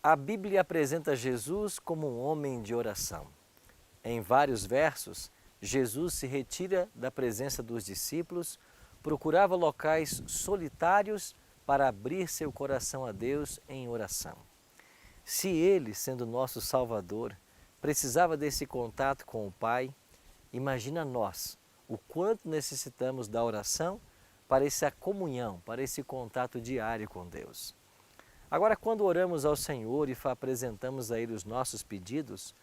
A Bíblia apresenta Jesus como um homem de oração. Em vários versos, Jesus se retira da presença dos discípulos, procurava locais solitários para abrir seu coração a Deus em oração. Se Ele, sendo nosso Salvador, precisava desse contato com o Pai, imagina nós o quanto necessitamos da oração para essa comunhão, para esse contato diário com Deus. Agora, quando oramos ao Senhor e apresentamos a Ele os nossos pedidos,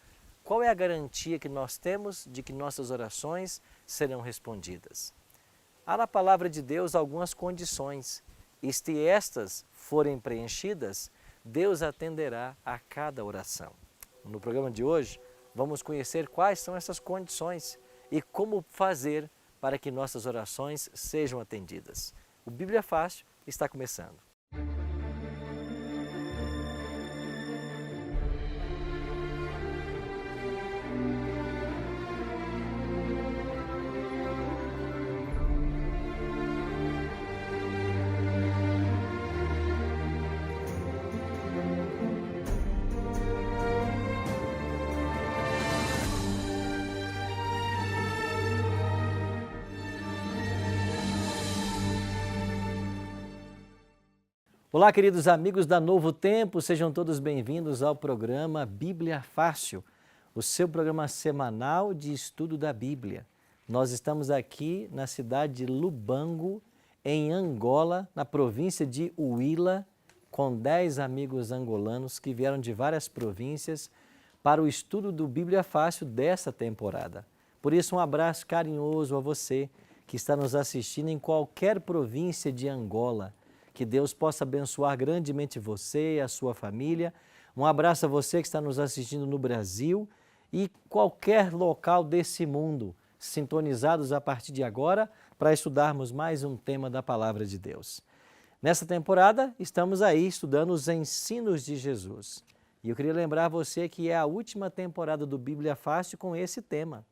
qual é a garantia que nós temos de que nossas orações serão respondidas? Há na palavra de Deus algumas condições, e se estas forem preenchidas, Deus atenderá a cada oração. No programa de hoje, vamos conhecer quais são essas condições e como fazer para que nossas orações sejam atendidas. O Bíblia Fácil está começando. Olá, queridos amigos da Novo Tempo, sejam todos bem-vindos ao programa Bíblia Fácil, o seu programa semanal de estudo da Bíblia. Nós estamos aqui na cidade de Lubango, em Angola, na província de Huila, com 10 amigos angolanos que vieram de várias províncias para o estudo do Bíblia Fácil desta temporada. Por isso, um abraço carinhoso a você que está nos assistindo em qualquer província de Angola. Que Deus possa abençoar grandemente você e a sua família. Um abraço a você que está nos assistindo no Brasil e qualquer local desse mundo, sintonizados a partir de agora para estudarmos mais um tema da Palavra de Deus. Nessa temporada, estamos aí estudando os ensinos de Jesus. E eu queria lembrar você que é a última temporada do Bíblia Fácil com esse tema,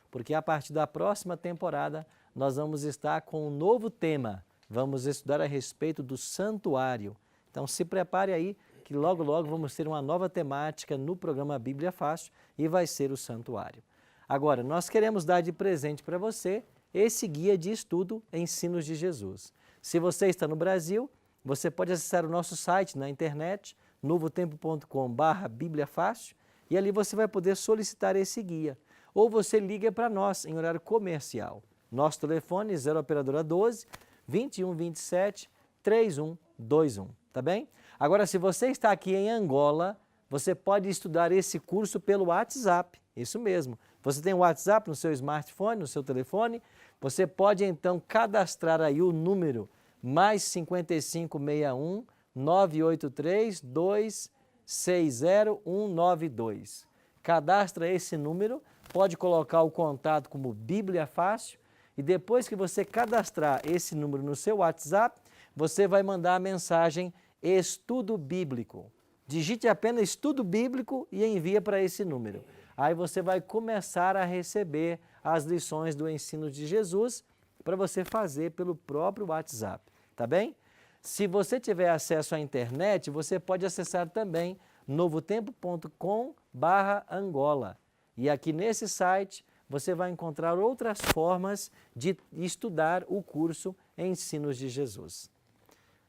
porque a partir da próxima temporada nós vamos estar com um novo tema. Vamos estudar a respeito do santuário. Então se prepare aí que logo vamos ter uma nova temática no programa Bíblia Fácil e vai ser o santuário. Agora, nós queremos dar de presente para você esse guia de estudo Ensinos de Jesus. Se você está no Brasil, você pode acessar o nosso site na internet, novotempo.com/Bíblia Fácil, e ali você vai poder solicitar esse guia. Ou você liga para nós em horário comercial. Nosso telefone 0 operadora 12 21 27 3121, tá bem? Agora, se você está aqui em Angola, você pode estudar esse curso pelo WhatsApp, isso mesmo. Você tem o WhatsApp no seu smartphone, no seu telefone, você pode então cadastrar aí o número mais 5561 983 260 192. Cadastra esse número, pode colocar o contato como Bíblia Fácil. E depois que você cadastrar esse número no seu WhatsApp, você vai mandar a mensagem Estudo Bíblico. Digite apenas Estudo Bíblico e envia para esse número. Aí você vai começar a receber as lições do ensino de Jesus para você fazer pelo próprio WhatsApp, tá bem? Se você tiver acesso à internet, você pode acessar também novotempo.com/Angola. E aqui nesse site você vai encontrar outras formas de estudar o curso Ensinos de Jesus.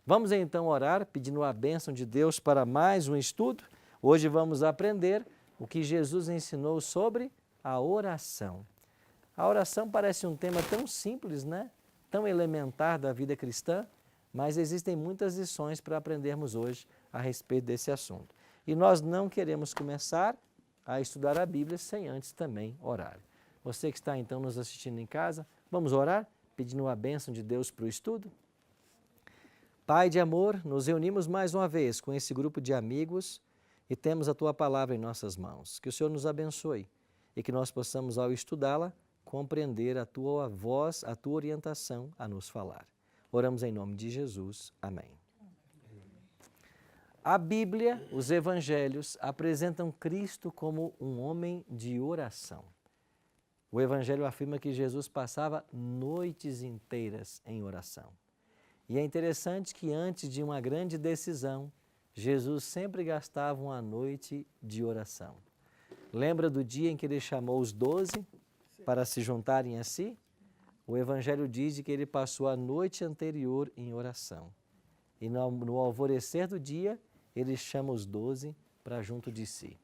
Vamos então orar, pedindo a bênção de Deus para mais um estudo. Hoje vamos aprender o que Jesus ensinou sobre a oração. A oração parece um tema tão simples, né? Tão elementar da vida cristã, mas existem muitas lições para aprendermos hoje a respeito desse assunto. E nós não queremos começar a estudar a Bíblia sem antes também orar. Você que está então nos assistindo em casa, vamos orar, pedindo a bênção de Deus para o estudo? Pai de amor, nos reunimos mais uma vez com esse grupo de amigos e temos a Tua palavra em nossas mãos. Que o Senhor nos abençoe e que nós possamos, ao estudá-la, compreender a Tua voz, a Tua orientação a nos falar. Oramos em nome de Jesus. Amém. A Bíblia, os Evangelhos, apresentam Cristo como um homem de oração. O Evangelho afirma que Jesus passava noites inteiras em oração. E é interessante que antes de uma grande decisão, Jesus sempre gastava uma noite de oração. Lembra do dia em que ele chamou os 12 para se juntarem a si? O Evangelho diz que ele passou a noite anterior em oração. E no alvorecer do dia, ele chama os 12 para junto de si.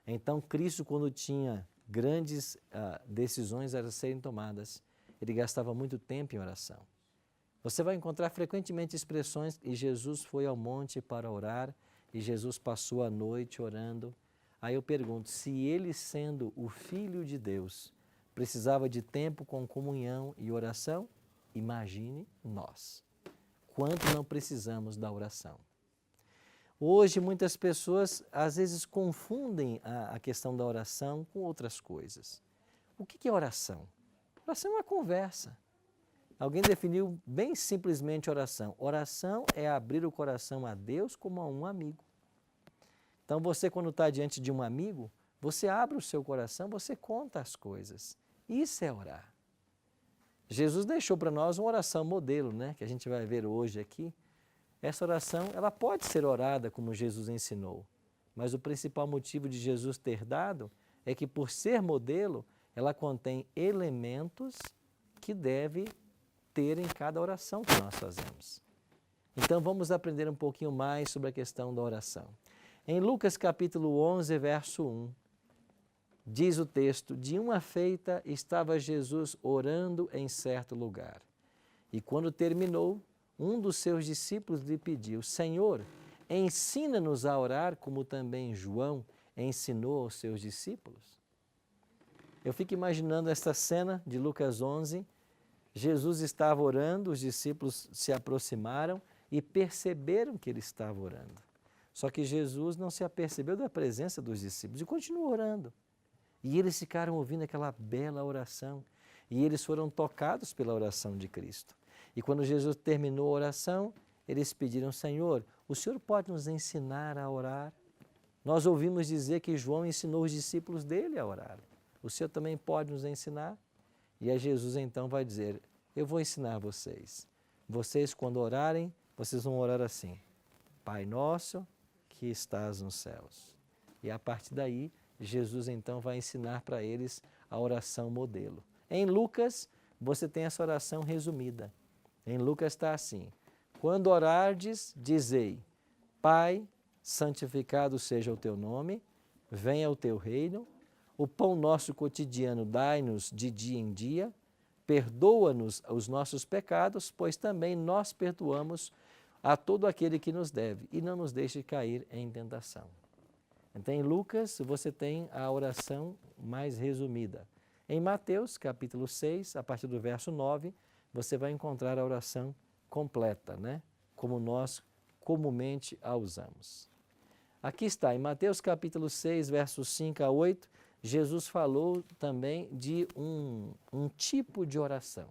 Então, Cristo, quando tinha grandes decisões a serem tomadas, ele gastava muito tempo em oração. Você vai encontrar frequentemente expressões e Jesus foi ao monte para orar e Jesus passou a noite orando. Aí eu pergunto, se ele, sendo o Filho de Deus, precisava de tempo com comunhão e oração, imagine nós. Quanto não precisamos da oração. Hoje muitas pessoas às vezes confundem a questão da oração com outras coisas. O que é oração? Oração é uma conversa. Alguém definiu bem simplesmente oração. Oração é abrir o coração a Deus como a um amigo. Então você, quando está diante de um amigo, você abre o seu coração, você conta as coisas. Isso é orar. Jesus deixou para nós uma oração modelo, né, que a gente vai ver hoje aqui. Essa oração, ela pode ser orada como Jesus ensinou, mas o principal motivo de Jesus ter dado é que, por ser modelo, ela contém elementos que deve ter em cada oração que nós fazemos. Então vamos aprender um pouquinho mais sobre a questão da oração. Em Lucas capítulo 11, verso 1, diz o texto, de uma feita estava Jesus orando em certo lugar. E quando terminou, um dos seus discípulos lhe pediu, Senhor, ensina-nos a orar como também João ensinou aos seus discípulos. Eu fico imaginando esta cena de Lucas 11, Jesus estava orando, os discípulos se aproximaram e perceberam que ele estava orando. Só que Jesus não se apercebeu da presença dos discípulos e continuou orando. E eles ficaram ouvindo aquela bela oração e eles foram tocados pela oração de Cristo. E quando Jesus terminou a oração, eles pediram, Senhor, o Senhor pode nos ensinar a orar? Nós ouvimos dizer que João ensinou os discípulos dele a orar. O Senhor também pode nos ensinar? E aí Jesus então vai dizer, eu vou ensinar vocês. Vocês quando orarem, vocês vão orar assim, Pai nosso que estás nos céus. E a partir daí, Jesus então vai ensinar para eles a oração modelo. Em Lucas, você tem essa oração resumida. Em Lucas está assim, quando orardes, dizei, Pai, santificado seja o teu nome, venha o teu reino, o pão nosso cotidiano dai-nos de dia em dia, perdoa-nos os nossos pecados, pois também nós perdoamos a todo aquele que nos deve, e não nos deixe cair em tentação. Então, em Lucas, você tem a oração mais resumida. Em Mateus, capítulo 6, a partir do verso 9, você vai encontrar a oração completa, né? Como nós comumente a usamos. Aqui está, em Mateus capítulo 6, versos 5 a 8, Jesus falou também de um tipo de oração.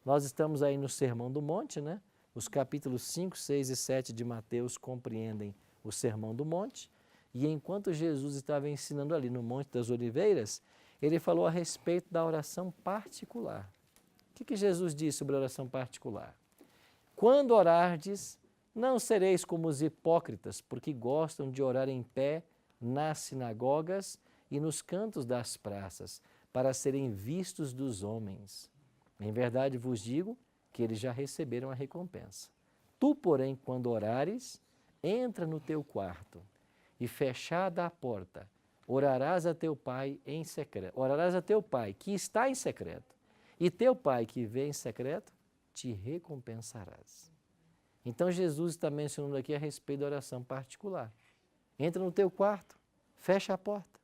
Nós estamos aí no Sermão do Monte, né? Os capítulos 5, 6 e 7 de Mateus compreendem o Sermão do Monte. E enquanto Jesus estava ensinando ali no Monte das Oliveiras, ele falou a respeito da oração particular. O que Jesus disse sobre a oração particular? Quando orardes, não sereis como os hipócritas, porque gostam de orar em pé nas sinagogas e nos cantos das praças, para serem vistos dos homens. Em verdade vos digo que eles já receberam a recompensa. Tu, porém, quando orares, entra no teu quarto e fechada a porta, orarás a teu pai em secreto. Orarás a teu pai que está em secreto, e teu pai que vê em secreto te recompensarás. Então Jesus está mencionando aqui a respeito da oração particular. Entra no teu quarto, fecha a porta.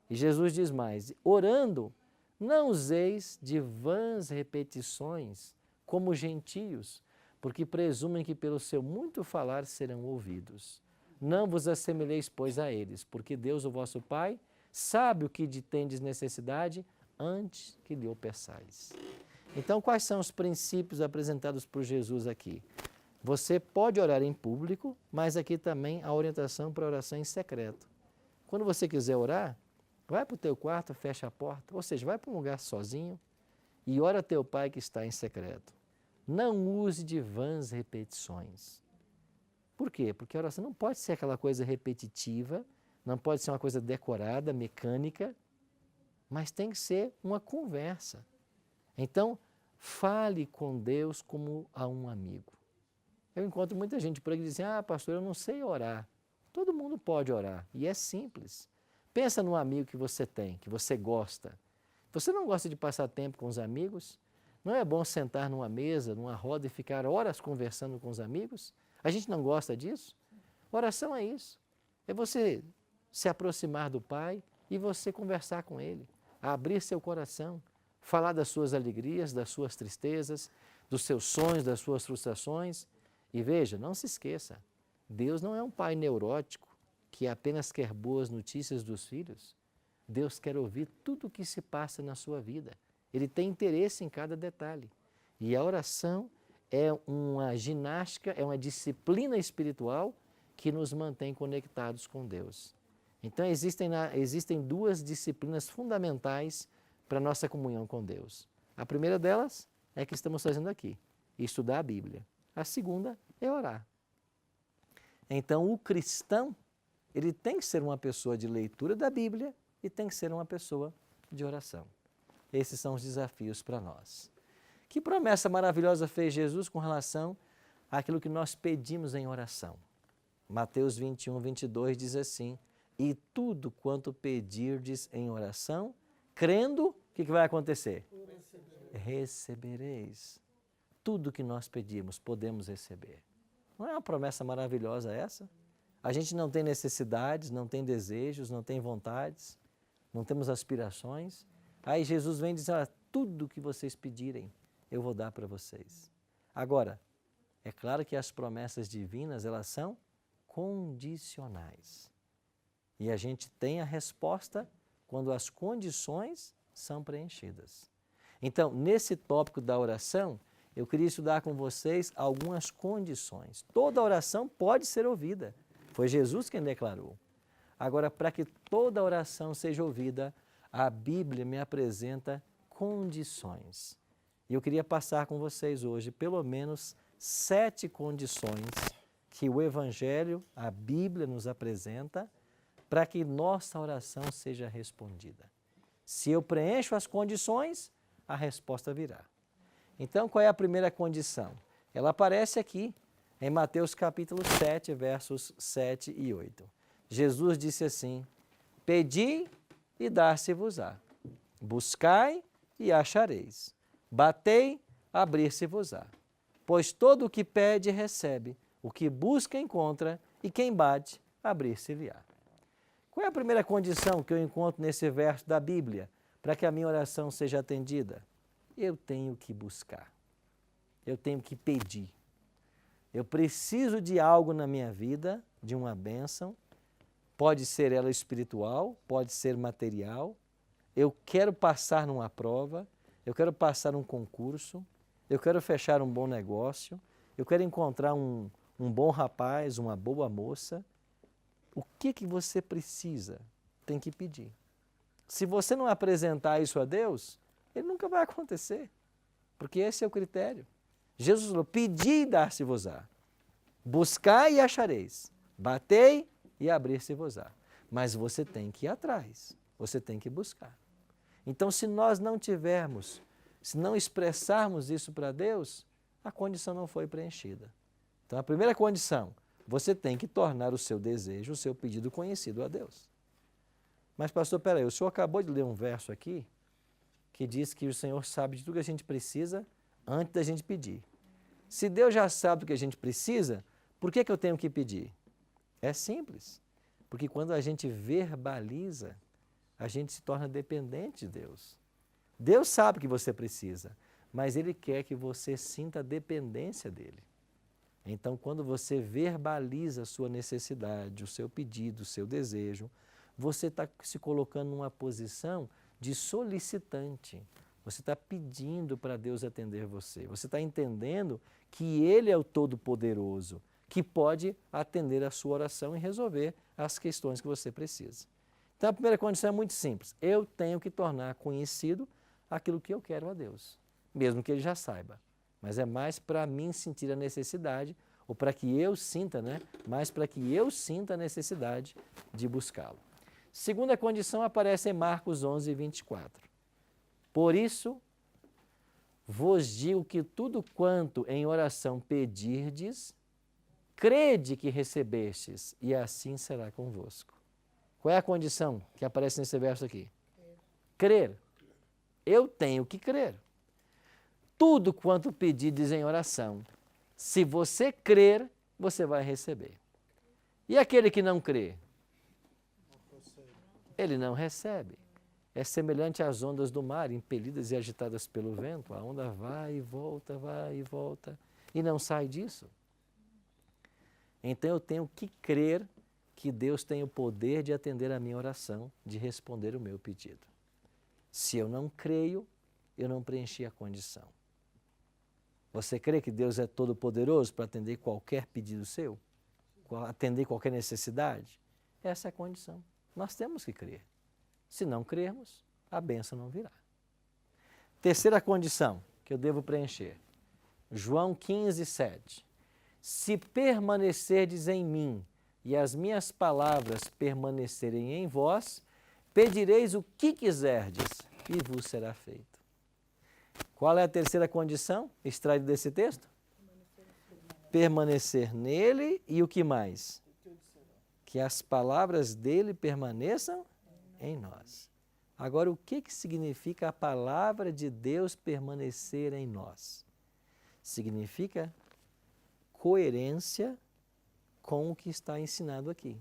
E Jesus diz mais, orando, não useis de vãs repetições como gentios, porque presumem que pelo seu muito falar serão ouvidos. Não vos assemelheis, pois, a eles, porque Deus, o vosso Pai, sabe o que tendes necessidade antes que lhe o peçais. Então, quais são os princípios apresentados por Jesus aqui? Você pode orar em público, mas aqui também a orientação para a oração em secreto. Quando você quiser orar, vai para o teu quarto, fecha a porta, ou seja, vai para um lugar sozinho e ora a teu Pai que está em secreto. Não use de vãs repetições. Por quê? Porque a oração não pode ser aquela coisa repetitiva, não pode ser uma coisa decorada, mecânica, mas tem que ser uma conversa. Então, fale com Deus como a um amigo. Eu encontro muita gente por aí que diz assim, pastor, eu não sei orar. Todo mundo pode orar, e é simples. Pensa num amigo que você tem, que você gosta. Você não gosta de passar tempo com os amigos? Não é bom sentar numa mesa, numa roda e ficar horas conversando com os amigos? A gente não gosta disso? Oração é isso. É você se aproximar do Pai e você conversar com Ele, abrir seu coração, falar das suas alegrias, das suas tristezas, dos seus sonhos, das suas frustrações. E veja, não se esqueça, Deus não é um pai neurótico que apenas quer boas notícias dos filhos. Deus quer ouvir tudo o que se passa na sua vida. Ele tem interesse em cada detalhe. E a oração é uma ginástica, é uma disciplina espiritual que nos mantém conectados com Deus. Então existem duas disciplinas fundamentais para a nossa comunhão com Deus. A primeira delas é a que estamos fazendo aqui, estudar a Bíblia. A segunda é orar. Então o cristão, ele tem que ser uma pessoa de leitura da Bíblia e tem que ser uma pessoa de oração. Esses são os desafios para nós. Que promessa maravilhosa fez Jesus com relação àquilo que nós pedimos em oração? Mateus 21, 22 diz assim, e tudo quanto pedirdes em oração, crendo, o que vai acontecer? Recebereis. Tudo que nós pedimos, podemos receber. Não é uma promessa maravilhosa essa? A gente não tem necessidades, não tem desejos, não tem vontades, não temos aspirações. Aí Jesus vem dizer, tudo que vocês pedirem, eu vou dar para vocês. Agora, é claro que as promessas divinas, elas são condicionais. E a gente tem a resposta quando as condições são preenchidas. Então, nesse tópico da oração, eu queria estudar com vocês algumas condições. Toda oração pode ser ouvida. Foi Jesus quem declarou. Agora, para que toda oração seja ouvida, a Bíblia me apresenta condições. E eu queria passar com vocês hoje pelo menos 7 condições que o Evangelho, a Bíblia nos apresenta para que nossa oração seja respondida. Se eu preencho as condições, a resposta virá. Então, qual é a primeira condição? Ela aparece aqui em Mateus capítulo 7, versos 7 e 8. Jesus disse assim, pedi e dar-se-vos-á. Buscai e achareis. Batei, abrir-se-vos-á. Pois todo o que pede, recebe. O que busca, encontra. E quem bate, abrir-se-lhe-á. Qual é a primeira condição que eu encontro nesse verso da Bíblia para que a minha oração seja atendida? Eu tenho que buscar. Eu tenho que pedir. Eu preciso de algo na minha vida, de uma bênção. Pode ser ela espiritual, pode ser material. Eu quero passar numa prova, eu quero passar um concurso, eu quero fechar um bom negócio, eu quero encontrar um bom rapaz, uma boa moça. O que você precisa? Tem que pedir. Se você não apresentar isso a Deus, ele nunca vai acontecer, porque esse é o critério. Jesus falou, pedi e dar-se-vos-á. Buscai e achareis. Batei e abrir-se-vos-á. Mas você tem que ir atrás, você tem que buscar. Então, se nós não tivermos, se não expressarmos isso para Deus, a condição não foi preenchida. Então, a primeira condição, você tem que tornar o seu desejo, o seu pedido conhecido a Deus. Mas, pastor, peraí, o senhor acabou de ler um verso aqui que diz que o Senhor sabe de tudo que a gente precisa antes da gente pedir. Se Deus já sabe do que a gente precisa, por que eu tenho que pedir? É simples, porque quando a gente verbaliza, a gente se torna dependente de Deus. Deus sabe o que você precisa, mas Ele quer que você sinta a dependência dEle. Então, quando você verbaliza a sua necessidade, o seu pedido, o seu desejo, você está se colocando numa posição de solicitante. Você está pedindo para Deus atender você. Você está entendendo que Ele é o Todo-Poderoso, que pode atender a sua oração e resolver as questões que você precisa. Então, a primeira condição é muito simples. Eu tenho que tornar conhecido aquilo que eu quero a Deus, mesmo que Ele já saiba. Mas é mais para mim sentir a necessidade ou para que eu sinta, né? Mas para que eu sinta a necessidade de buscá-lo. Segunda condição aparece em Marcos 11, 24. Por isso, vos digo que tudo quanto em oração pedirdes, crede que recebestes, e assim será convosco. Qual é a condição que aparece nesse verso aqui? Crer. Eu tenho que crer. Tudo quanto pedirdes em oração, se você crer, você vai receber. E aquele que não crê? Ele não recebe. É semelhante às ondas do mar, impelidas e agitadas pelo vento. A onda vai e volta, e não sai disso. Então eu tenho que crer que Deus tem o poder de atender a minha oração, de responder o meu pedido. Se eu não creio, eu não preenchi a condição. Você crê que Deus é todo-poderoso para atender qualquer pedido seu? Atender qualquer necessidade? Essa é a condição. Nós temos que crer. Se não crermos, a bênção não virá. Terceira condição que eu devo preencher. João 15, 7. Se permanecerdes em mim e as minhas palavras permanecerem em vós, pedireis o que quiserdes e vos será feito. Qual é a terceira condição extraída desse texto? Permanecer nele e o que mais? Que as palavras dele permaneçam em nós. Agora, o que significa a palavra de Deus permanecer em nós? Significa coerência com o que está ensinado aqui.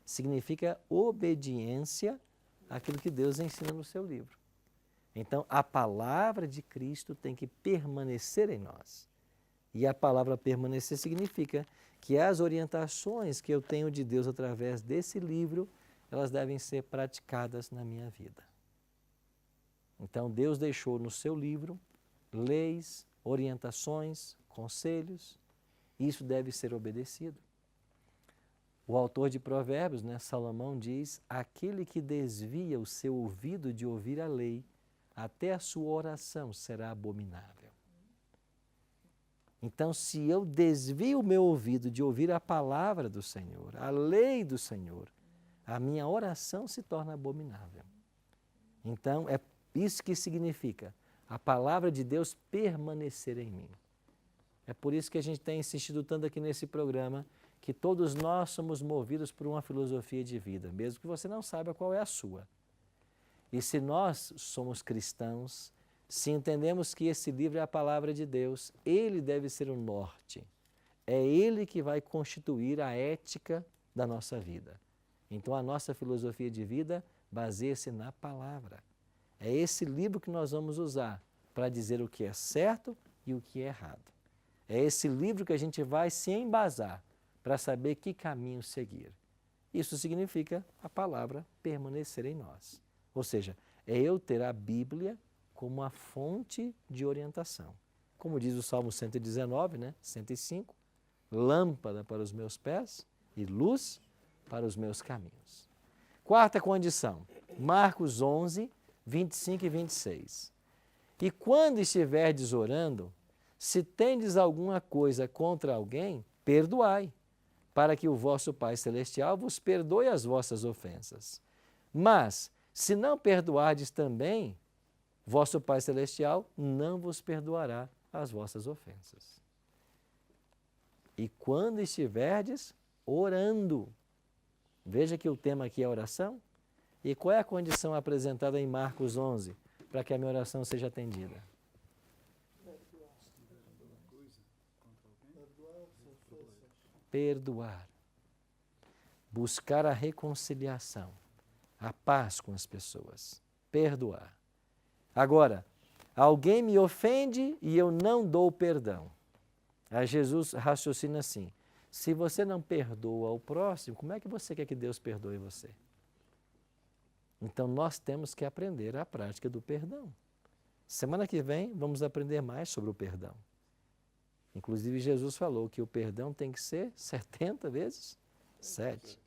Significa obediência àquilo que Deus ensina no seu livro. Então, a palavra de Cristo tem que permanecer em nós. E a palavra permanecer significa que as orientações que eu tenho de Deus através desse livro, elas devem ser praticadas na minha vida. Então, Deus deixou no seu livro leis, orientações, conselhos, e isso deve ser obedecido. O autor de Provérbios, Salomão, diz: aquele que desvia o seu ouvido de ouvir a lei, até a sua oração será abominável. Então, se eu desvio o meu ouvido de ouvir a palavra do Senhor, a lei do Senhor, a minha oração se torna abominável. Então, é isso que significa a palavra de Deus permanecer em mim. É por isso que a gente tem insistido tanto aqui nesse programa, que todos nós somos movidos por uma filosofia de vida, mesmo que você não saiba qual é a sua. E se nós somos cristãos, se entendemos que esse livro é a palavra de Deus, ele deve ser o norte. É ele que vai constituir a ética da nossa vida. Então a nossa filosofia de vida baseia-se na palavra. É esse livro que nós vamos usar para dizer o que é certo e o que é errado. É esse livro que a gente vai se embasar para saber que caminho seguir. Isso significa a palavra permanecer em nós. Ou seja, é eu ter a Bíblia como a fonte de orientação. Como diz o Salmo 119, 105, lâmpada para os meus pés e luz para os meus caminhos. Quarta condição, Marcos 11, 25 e 26. E quando estiverdes orando, se tendes alguma coisa contra alguém, perdoai, para que o vosso Pai Celestial vos perdoe as vossas ofensas. Mas, se não perdoardes também, vosso Pai Celestial não vos perdoará as vossas ofensas. E quando estiverdes orando, veja que o tema aqui é oração. E qual é a condição apresentada em Marcos 11 para que a minha oração seja atendida? Perdoar. Buscar a reconciliação, a paz com as pessoas. Perdoar. Agora, alguém me ofende e eu não dou perdão. Aí Jesus raciocina assim: se você não perdoa o próximo, como é que você quer que Deus perdoe você? Então nós temos que aprender a prática do perdão. Semana que vem vamos aprender mais sobre o perdão. Inclusive Jesus falou que o perdão tem que ser 70 vezes 7.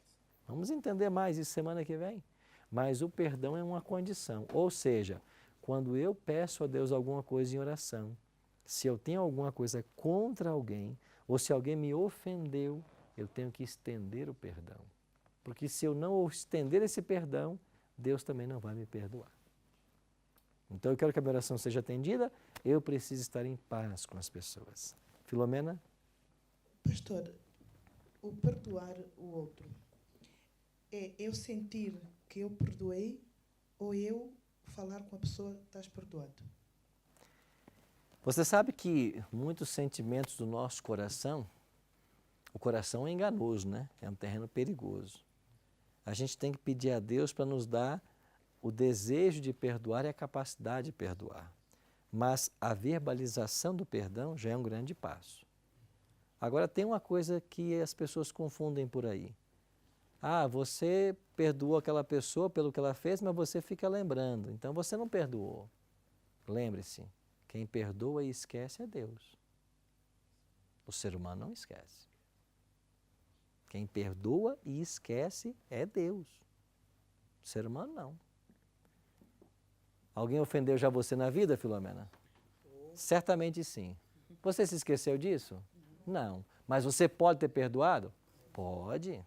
Vamos entender mais isso semana que vem. Mas o perdão é uma condição, ou seja, quando eu peço a Deus alguma coisa em oração, se eu tenho alguma coisa contra alguém, ou se alguém me ofendeu, eu tenho que estender o perdão. Porque se eu não estender esse perdão, Deus também não vai me perdoar. Então eu quero que a minha oração seja atendida, eu preciso estar em paz com as pessoas. Filomena? Pastor, o perdoar o outro é eu sentir que eu perdoei ou eu falar com a pessoa, estás perdoado? Você sabe que muitos sentimentos do nosso coração, o coração é enganoso, né? É um terreno perigoso. A gente tem que pedir a Deus para nos dar o desejo de perdoar e a capacidade de perdoar. Mas a verbalização do perdão já é um grande passo. Agora tem uma coisa que as pessoas confundem por aí. Ah, você perdoou aquela pessoa pelo que ela fez, mas você fica lembrando. Então você não perdoou. Lembre-se, quem perdoa e esquece é Deus. O ser humano não esquece. Quem perdoa e esquece é Deus. O ser humano não. Alguém ofendeu já você na vida, Filomena? Certamente sim. Você se esqueceu disso? Não. Mas você pode ter perdoado? Pode.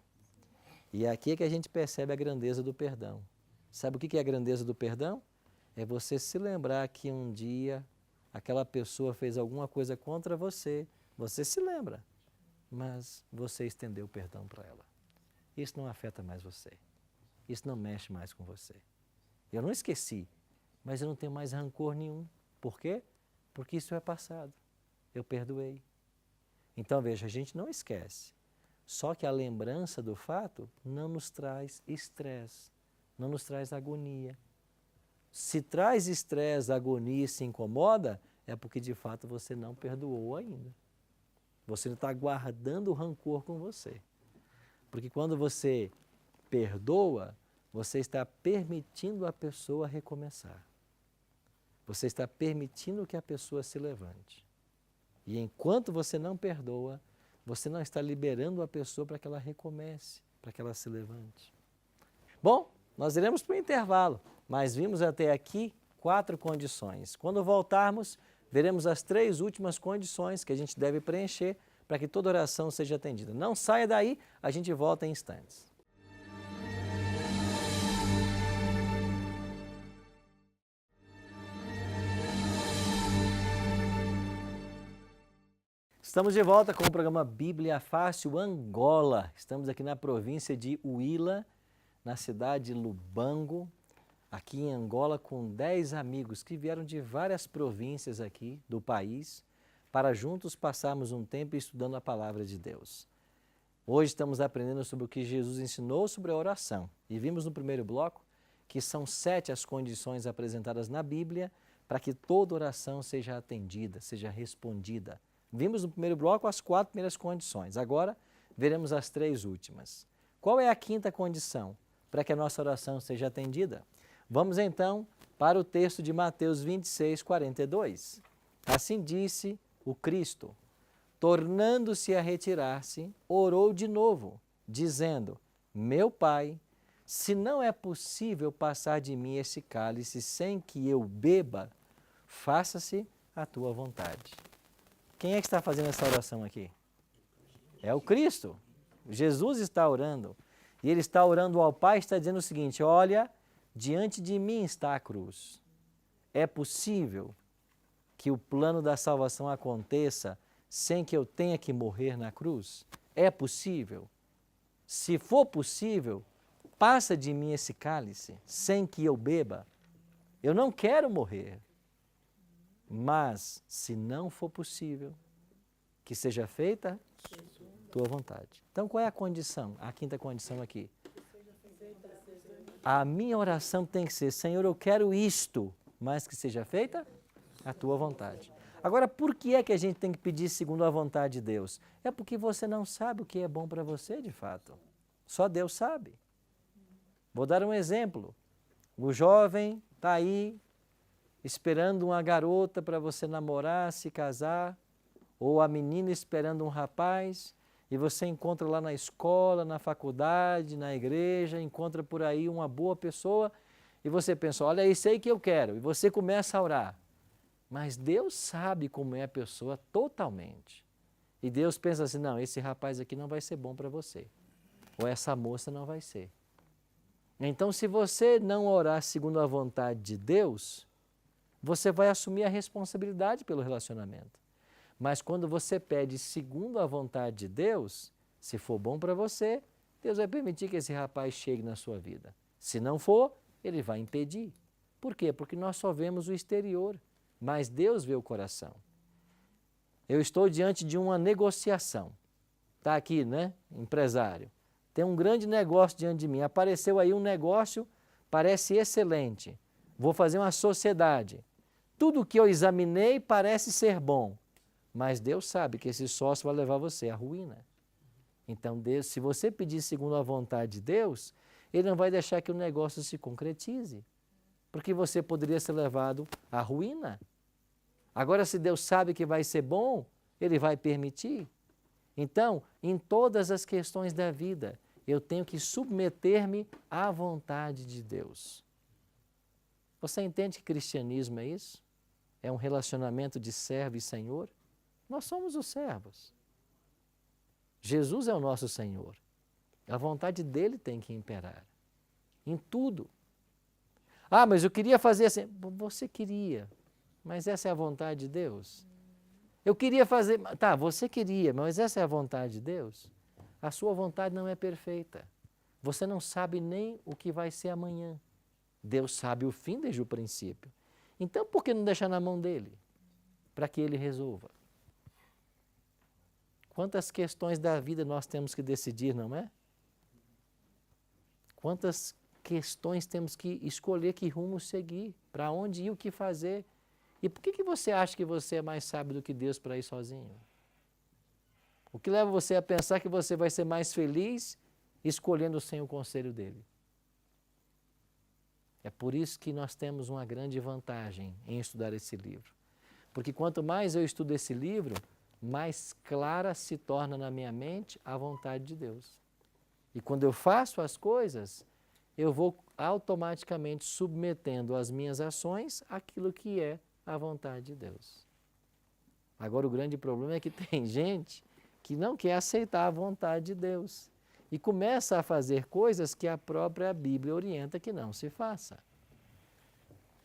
E aqui é que a gente percebe a grandeza do perdão. Sabe o que é a grandeza do perdão? É você se lembrar que um dia aquela pessoa fez alguma coisa contra você. Você se lembra, mas você estendeu o perdão para ela. Isso não afeta mais você. Isso não mexe mais com você. Eu não esqueci, mas eu não tenho mais rancor nenhum. Por quê? Porque isso é passado. Eu perdoei. Então, veja, a gente não esquece. Só que a lembrança do fato não nos traz estresse, não nos traz agonia. Se traz estresse, agonia e se incomoda, é porque de fato você não perdoou ainda. Você está guardando o rancor com você. Porque quando você perdoa, você está permitindo a pessoa recomeçar. Você está permitindo que a pessoa se levante. E enquanto você não perdoa, você não está liberando a pessoa para que ela recomece, para que ela se levante. Bom, nós iremos para o intervalo, mas vimos até aqui 4 condições. Quando voltarmos, veremos as 3 últimas condições que a gente deve preencher para que toda oração seja atendida. Não saia daí, a gente volta em instantes. Estamos de volta com o programa Bíblia Fácil Angola. Estamos aqui na província de Huila, na cidade de Lubango, aqui em Angola, com 10 amigos que vieram de várias províncias aqui do país, para juntos passarmos um tempo estudando a palavra de Deus. Hoje estamos aprendendo sobre o que Jesus ensinou sobre a oração. E vimos no primeiro bloco que são 7 as condições apresentadas na Bíblia para que toda oração seja atendida, seja respondida. Vimos no primeiro bloco as 4 primeiras condições. Agora veremos as 3 últimas. Qual é a 5ª condição para que a nossa oração seja atendida? Vamos então para o texto de Mateus 26, 42. Assim disse o Cristo, tornando-se a retirar-se, orou de novo, dizendo: Meu Pai, se não é possível passar de mim esse cálice sem que eu beba, faça-se a tua vontade. Quem é que está fazendo essa oração aqui? É o Cristo. Jesus está orando. E ele está orando ao Pai, está dizendo o seguinte: olha, diante de mim está a cruz. É possível que o plano da salvação aconteça sem que eu tenha que morrer na cruz? É possível? Se for possível, passa de mim esse cálice sem que eu beba. Eu não quero morrer. Mas, se não for possível, que seja feita tua vontade. Então, qual é a condição? A 5ª condição aqui. A minha oração tem que ser: Senhor, eu quero isto, mas que seja feita a tua vontade. Agora, por que é que a gente tem que pedir segundo a vontade de Deus? É porque você não sabe o que é bom para você, de fato. Só Deus sabe. Vou dar um exemplo. O jovem está aí esperando uma garota para você namorar, se casar, ou a menina esperando um rapaz, e você encontra lá na escola, na faculdade, na igreja, encontra por aí uma boa pessoa, e você pensa: olha, é isso aí que eu quero, e você começa a orar. Mas Deus sabe como é a pessoa totalmente. E Deus pensa assim, não, esse rapaz aqui não vai ser bom para você. Ou essa moça não vai ser. Então, se você não orar segundo a vontade de Deus, você vai assumir a responsabilidade pelo relacionamento. Mas quando você pede segundo a vontade de Deus, se for bom para você, Deus vai permitir que esse rapaz chegue na sua vida. Se não for, Ele vai impedir. Por quê? Porque nós só vemos o exterior, mas Deus vê o coração. Eu estou diante de uma negociação. Está aqui, né? Empresário. Tem um grande negócio diante de mim. Apareceu aí um negócio, parece excelente. Vou fazer uma sociedade. Tudo que eu examinei parece ser bom. Mas Deus sabe que esse sócio vai levar você à ruína. Então, Deus, se você pedir segundo a vontade de Deus, Ele não vai deixar que o negócio se concretize. Porque você poderia ser levado à ruína. Agora, se Deus sabe que vai ser bom, Ele vai permitir. Então, em todas as questões da vida, eu tenho que submeter-me à vontade de Deus. Você entende que cristianismo é isso? É um relacionamento de servo e senhor? Nós somos os servos. Jesus é o nosso Senhor. A vontade dele tem que imperar. Em tudo. Ah, mas eu queria fazer assim. Você queria, mas essa é a vontade de Deus? Eu queria fazer. Tá, você queria, mas essa é a vontade de Deus? A sua vontade não é perfeita. Você não sabe nem o que vai ser amanhã. Deus sabe o fim desde o princípio. Então, por que não deixar na mão dele? Para que ele resolva. Quantas questões da vida nós temos que decidir, não é? Quantas questões temos que escolher que rumo seguir, para onde ir, o que fazer. E por que você acha que você é mais sábio do que Deus para ir sozinho? O que leva você a pensar que você vai ser mais feliz escolhendo sem o conselho dele? É por isso que nós temos uma grande vantagem em estudar esse livro. Porque quanto mais eu estudo esse livro, mais clara se torna na minha mente a vontade de Deus. E quando eu faço as coisas, eu vou automaticamente submetendo as minhas ações àquilo que é a vontade de Deus. Agora o grande problema é que tem gente que não quer aceitar a vontade de Deus e começa a fazer coisas que a própria Bíblia orienta que não se faça.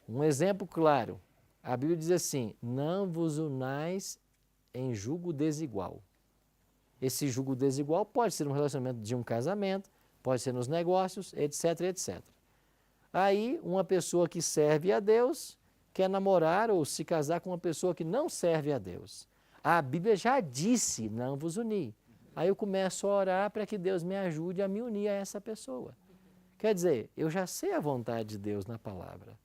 Um exemplo claro, a Bíblia diz assim, não vos unais em jugo desigual. Esse jugo desigual pode ser um relacionamento de um casamento, pode ser nos negócios, etc, etc. Aí, uma pessoa que serve a Deus quer namorar ou se casar com uma pessoa que não serve a Deus. A Bíblia já disse, não vos unir. Aí eu começo a orar para que Deus me ajude a me unir a essa pessoa. Quer dizer, eu já sei a vontade de Deus na palavra.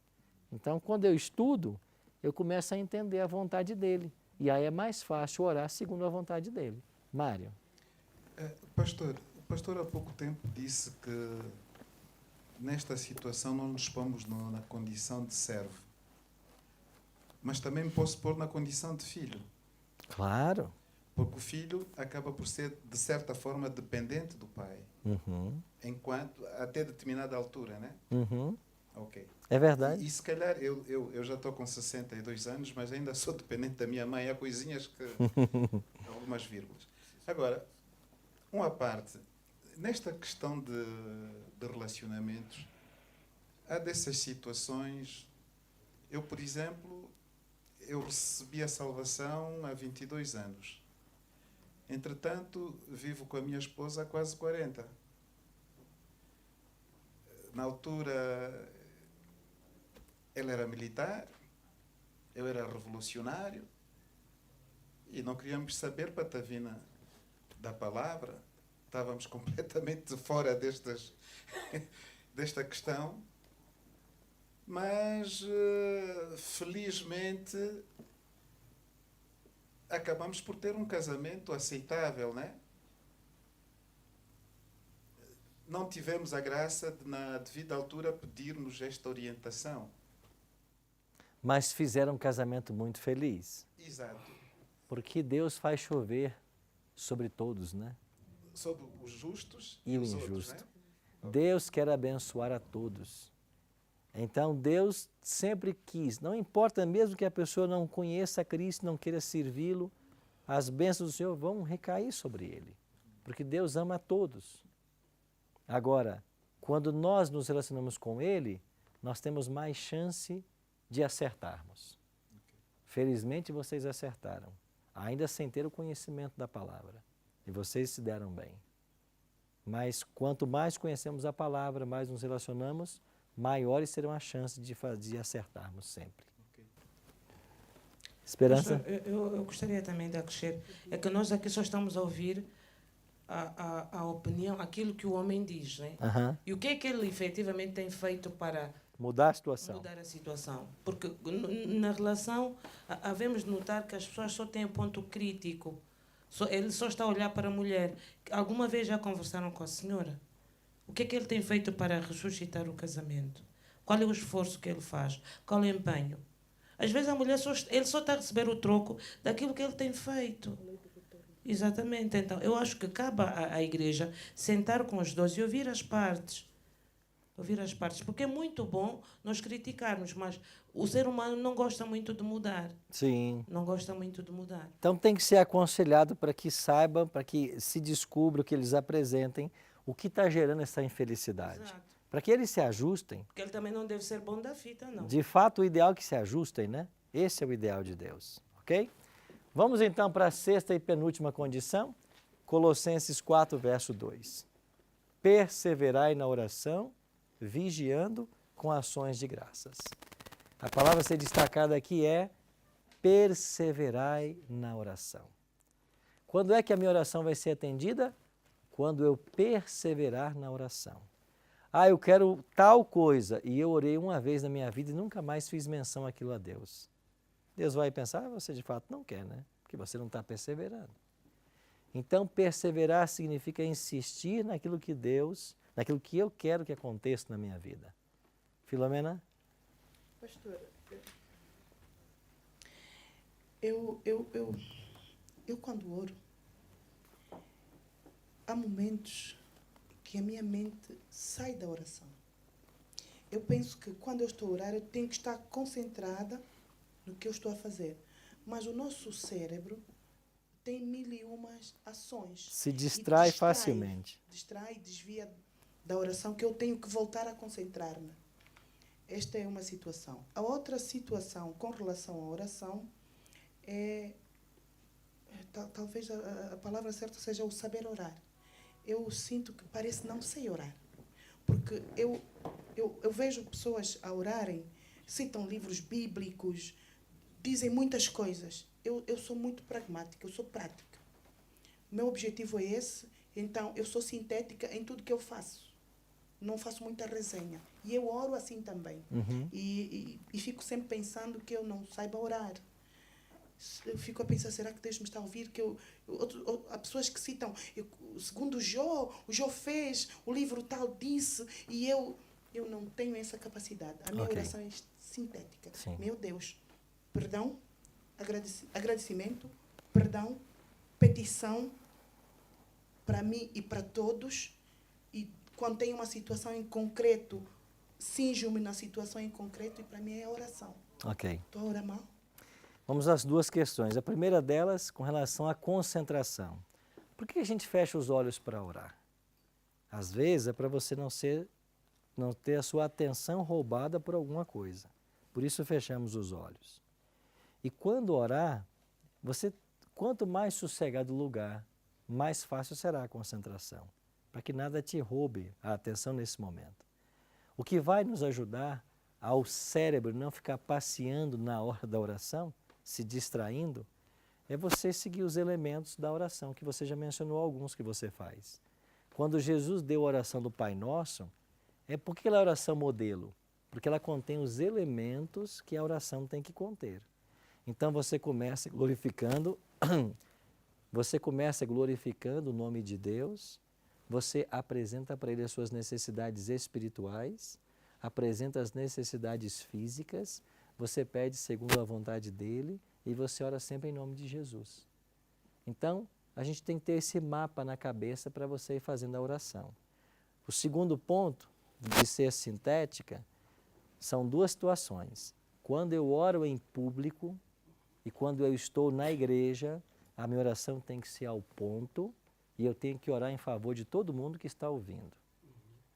Então, quando eu estudo, eu começo a entender a vontade dele. E aí é mais fácil orar segundo a vontade dele. Mário. O pastor há pouco tempo disse que nesta situação não nos pomos na condição de servo. Mas também me posso pôr na condição de filho. Claro. Porque o filho acaba por ser, de certa forma, dependente do pai. Enquanto, até determinada altura, né? Ok. É verdade. E se calhar, eu já estou com 62 anos, mas ainda sou dependente da minha mãe. Há coisinhas que... algumas vírgulas. Agora, uma parte, nesta questão de relacionamentos, há dessas situações... Eu, por exemplo, eu recebi a salvação há 22 anos. Entretanto, vivo com a minha esposa há quase 40. Na altura, ela era militar, eu era revolucionário, e não queríamos saber patavina da palavra. Estávamos completamente fora desta questão. Mas, felizmente, acabamos por ter um casamento aceitável, né? Não tivemos a graça de, na devida altura, pedirmos esta orientação. Mas fizeram um casamento muito feliz. Exato. Porque Deus faz chover sobre todos, né? Sobre os justos e o os injusto. Outros, né? Deus quer abençoar a todos. Então Deus sempre quis, não importa mesmo que a pessoa não conheça Cristo, não queira servi-lo, as bênçãos do Senhor vão recair sobre ele, porque Deus ama a todos. Agora, quando nós nos relacionamos com Ele, nós temos mais chance de acertarmos. Felizmente vocês acertaram, ainda sem ter o conhecimento da palavra. E vocês se deram bem. Mas quanto mais conhecemos a palavra, mais nos relacionamos, maiores serão as chances de acertarmos sempre. Esperança? Pastor, eu gostaria também de acrescer, é que nós aqui só estamos a ouvir a opinião, aquilo que o homem diz, né? E o que é que ele efetivamente tem feito para mudar a situação. Mudar a situação. Porque na relação, havemos de notar que as pessoas só têm um ponto crítico. Ele só está a olhar para a mulher. Alguma vez já conversaram com a senhora? O que é que ele tem feito para ressuscitar o casamento? Qual é o esforço que ele faz? Qual é o empenho? Às vezes a mulher ele só está a receber o troco daquilo que ele tem feito. Exatamente. Então, eu acho que cabe à igreja sentar com os dois e ouvir as partes. Ouvir as partes. Porque é muito bom nós criticarmos, mas o ser humano não gosta muito de mudar. Sim. Não gosta muito de mudar. Então tem que ser aconselhado para que saibam, para que se descubra, que eles apresentem o que está gerando essa infelicidade. Exato. Para que eles se ajustem. Porque ele também não deve ser bom da fita, não. De fato, o ideal é que se ajustem, né? Esse é o ideal de Deus, ok? Vamos então para a sexta e penúltima condição, Colossenses 4, verso 2. Perseverai na oração, vigiando com ações de graças. A palavra a ser destacada aqui é perseverai na oração. Quando é que a minha oração vai ser atendida? Quando eu perseverar na oração. Eu quero tal coisa e eu orei uma vez na minha vida e nunca mais fiz menção àquilo a Deus. Deus vai pensar, você de fato não quer, né? Porque você não está perseverando. Então, perseverar significa insistir naquilo que eu quero que aconteça na minha vida. Filomena? Pastor, eu quando oro, há momentos que a minha mente sai da oração. Eu penso que quando eu estou a orar, eu tenho que estar concentrada no que eu estou a fazer. Mas o nosso cérebro tem mil e umas ações. Se distrai facilmente. Distrai, desvia da oração, que eu tenho que voltar a concentrar-me. Esta é uma situação. A outra situação com relação à oração é, talvez a palavra certa seja o saber orar. Eu sinto que parece não sei orar. Porque eu vejo pessoas a orarem, citam livros bíblicos, dizem muitas coisas. Eu sou muito pragmática, eu sou prática. O meu objetivo é esse, então eu sou sintética em tudo que eu faço. Não faço muita resenha. E eu oro assim também. E fico sempre pensando que eu não saiba orar. Eu fico a pensar, será que Deus me está a ouvir? Há pessoas que citam, segundo o Jó fez, o livro tal disse, e eu não tenho essa capacidade. A minha oração é sintética. Sim. Meu Deus, perdão, agradecimento, perdão, petição para mim e para todos. E quando tem uma situação em concreto, cinjo-me na situação em concreto e para mim é oração. Ok. Estou a orar mal? Vamos às duas questões. A primeira delas, com relação à concentração. Por que a gente fecha os olhos para orar? Às vezes é para você não ter a sua atenção roubada por alguma coisa. Por isso fechamos os olhos. E quando orar, quanto mais sossegado o lugar, mais fácil será a concentração, para que nada te roube a atenção nesse momento. O que vai nos ajudar ao cérebro não ficar passeando na hora da oração, se distraindo, é você seguir os elementos da oração, que você já mencionou alguns que você faz. Quando Jesus deu a oração do Pai Nosso, por que ela é a oração modelo? Porque ela contém os elementos que a oração tem que conter. Então você começa glorificando o nome de Deus, você apresenta para Ele as suas necessidades espirituais, apresenta as necessidades físicas, você pede segundo a vontade dEle e você ora sempre em nome de Jesus. Então, a gente tem que ter esse mapa na cabeça para você ir fazendo a oração. O segundo ponto, de ser sintética, são duas situações. Quando eu oro em público e quando eu estou na igreja, a minha oração tem que ser ao ponto e eu tenho que orar em favor de todo mundo que está ouvindo.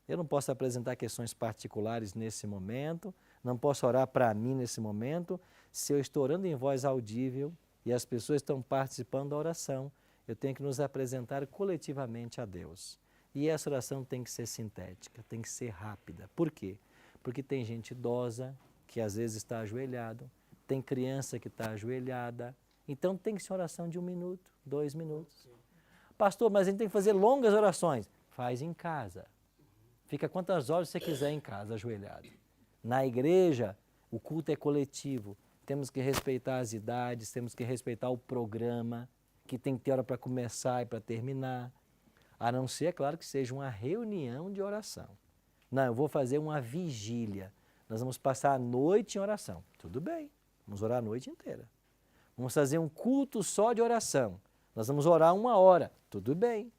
Eu não posso apresentar questões particulares nesse momento, não posso orar para mim nesse momento. Se eu estou orando em voz audível e as pessoas estão participando da oração, eu tenho que nos apresentar coletivamente a Deus. E essa oração tem que ser sintética, tem que ser rápida. Por quê? Porque tem gente idosa que às vezes está ajoelhado, tem criança que está ajoelhada, então tem que ser oração de 1 minuto, 2 minutos. Pastor, mas a gente tem que fazer longas orações. Faz em casa. Fica quantas horas você quiser em casa, ajoelhado. Na igreja, o culto é coletivo. Temos que respeitar as idades, temos que respeitar o programa, que tem que ter hora para começar e para terminar. A não ser, é claro, que seja uma reunião de oração. Não, eu vou fazer uma vigília. Nós vamos passar a noite em oração. Tudo bem, vamos orar a noite inteira. Vamos fazer um culto só de oração. Nós vamos orar 1 hora. Tudo bem.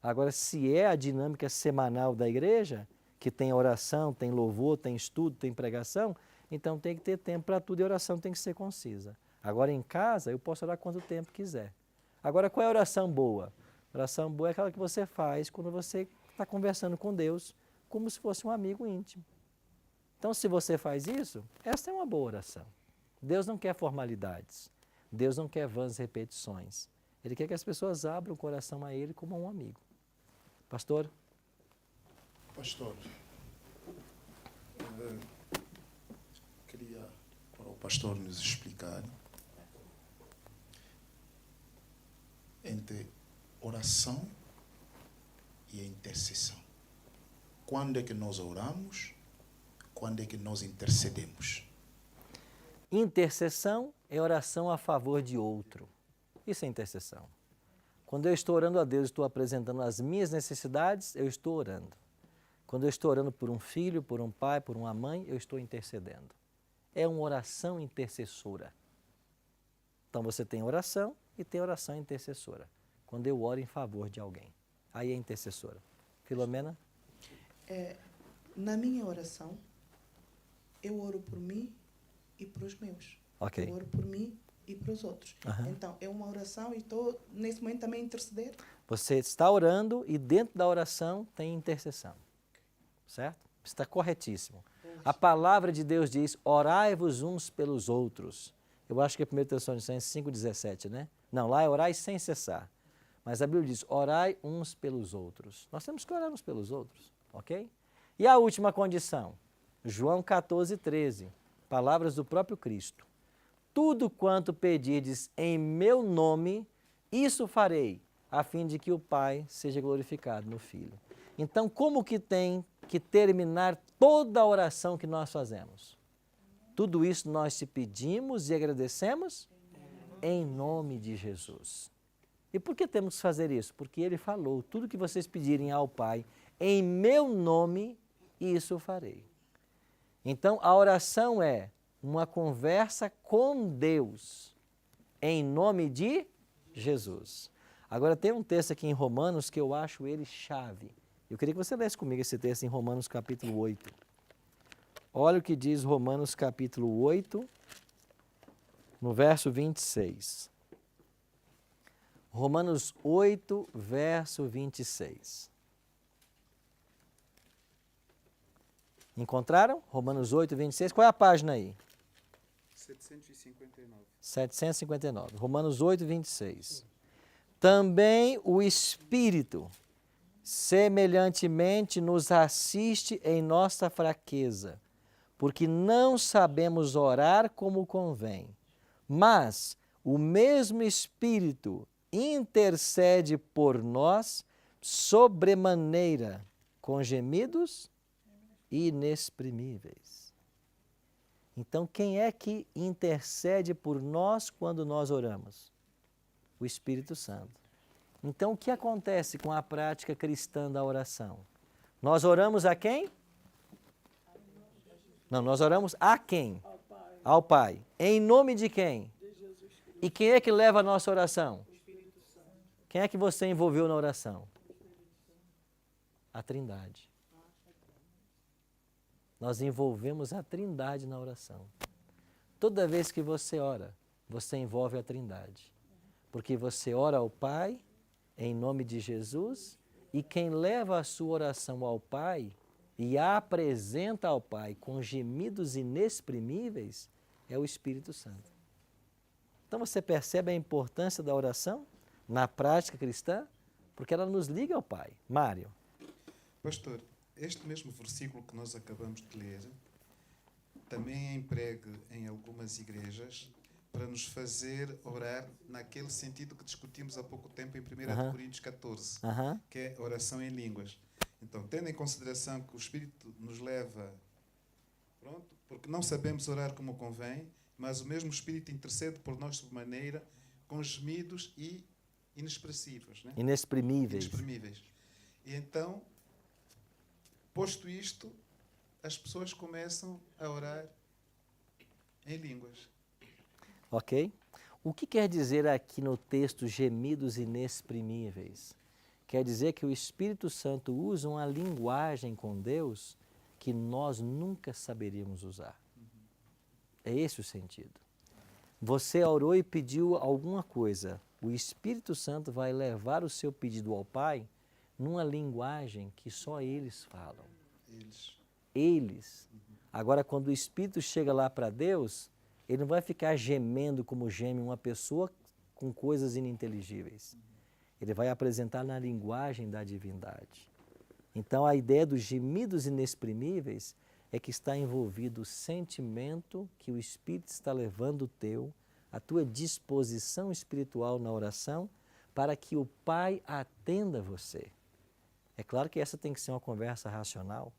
Agora, se é a dinâmica semanal da igreja, que tem oração, tem louvor, tem estudo, tem pregação, então tem que ter tempo para tudo e a oração tem que ser concisa. Agora, em casa, eu posso orar quanto tempo quiser. Agora, qual é a oração boa? A oração boa é aquela que você faz quando você está conversando com Deus, como se fosse um amigo íntimo. Então, se você faz isso, essa é uma boa oração. Deus não quer formalidades. Deus não quer vãs repetições. Ele quer que as pessoas abram o coração a Ele como a um amigo. Pastor? Pastor, queria para o pastor nos explicar entre oração e a intercessão. Quando é que nós oramos? Quando é que nós intercedemos? Intercessão é oração a favor de outro. Isso é intercessão. Quando eu estou orando a Deus, estou apresentando as minhas necessidades, eu estou orando. Quando eu estou orando por um filho, por um pai, por uma mãe, eu estou intercedendo. É uma oração intercessora. Então você tem oração e tem oração intercessora. Quando eu oro em favor de alguém, aí é intercessora. Filomena? Na minha oração, eu oro por mim e para os meus. Ok. Eu oro por mim e para os outros. Então, é uma oração e estou, nesse momento, também a interceder. Você está orando e dentro da oração tem intercessão. Certo? Está corretíssimo. A palavra de Deus diz, orai-vos uns pelos outros. Eu acho que é 1 Tessalonicenses 5,17, né? Não, lá é orai sem cessar. Mas a Bíblia diz, orai uns pelos outros. Nós temos que orar uns pelos outros, ok? E a última condição, João 14,13, palavras do próprio Cristo. Tudo quanto pedirdes em meu nome, isso farei, a fim de que o Pai seja glorificado no Filho. Então, como que tem que terminar toda a oração que nós fazemos? Tudo isso nós te pedimos e agradecemos em nome de Jesus. E por que temos que fazer isso? Porque Ele falou, tudo que vocês pedirem ao Pai, em meu nome, isso farei. Então, a oração é uma conversa com Deus, em nome de Jesus. Agora, tem um texto aqui em Romanos que eu acho ele chave. Eu queria que você lesse comigo esse texto em Romanos capítulo 8. Olha o que diz Romanos capítulo 8, no verso 26. Romanos 8, verso 26. Encontraram? Romanos 8, 26. Qual é a página aí? 759. 759. Romanos 8, 26. Também o Espírito, semelhantemente, nos assiste em nossa fraqueza, porque não sabemos orar como convém. Mas o mesmo Espírito intercede por nós sobremaneira, com gemidos inexprimíveis. Então, quem é que intercede por nós quando nós oramos? O Espírito Santo. Então, o que acontece com a prática cristã da oração? Nós oramos a quem? Não, nós oramos a quem? Ao Pai. Em nome de quem? E quem é que leva a nossa oração? Quem é que você envolveu na oração? A Trindade. Nós envolvemos a Trindade na oração. Toda vez que você ora, você envolve a Trindade. Porque você ora ao Pai em nome de Jesus e quem leva a sua oração ao Pai e a apresenta ao Pai com gemidos inexprimíveis é o Espírito Santo. Então você percebe a importância da oração na prática cristã? Porque ela nos liga ao Pai. Mário. Pastor, este mesmo versículo que nós acabamos de ler também é empregue em algumas igrejas para nos fazer orar naquele sentido que discutimos há pouco tempo em 1 Coríntios 14, que é oração em línguas. Então, tendo em consideração que o Espírito nos leva, porque não sabemos orar como convém, mas o mesmo Espírito intercede por nós de maneira com gemidos inexpressivos, né? Inexprimíveis. E então, posto isto, as pessoas começam a orar em línguas. Ok? O que quer dizer aqui no texto gemidos inexprimíveis? Quer dizer que o Espírito Santo usa uma linguagem com Deus que nós nunca saberíamos usar. É esse o sentido. Você orou e pediu alguma coisa. O Espírito Santo vai levar o seu pedido ao Pai numa linguagem que só eles falam. Eles. Agora, quando o Espírito chega lá para Deus, ele não vai ficar gemendo como geme uma pessoa com coisas ininteligíveis. Ele vai apresentar na linguagem da divindade. Então, a ideia dos gemidos inexprimíveis é que está envolvido o sentimento que o Espírito está levando a tua disposição espiritual na oração, para que o Pai atenda você. É claro que essa tem que ser uma conversa racional,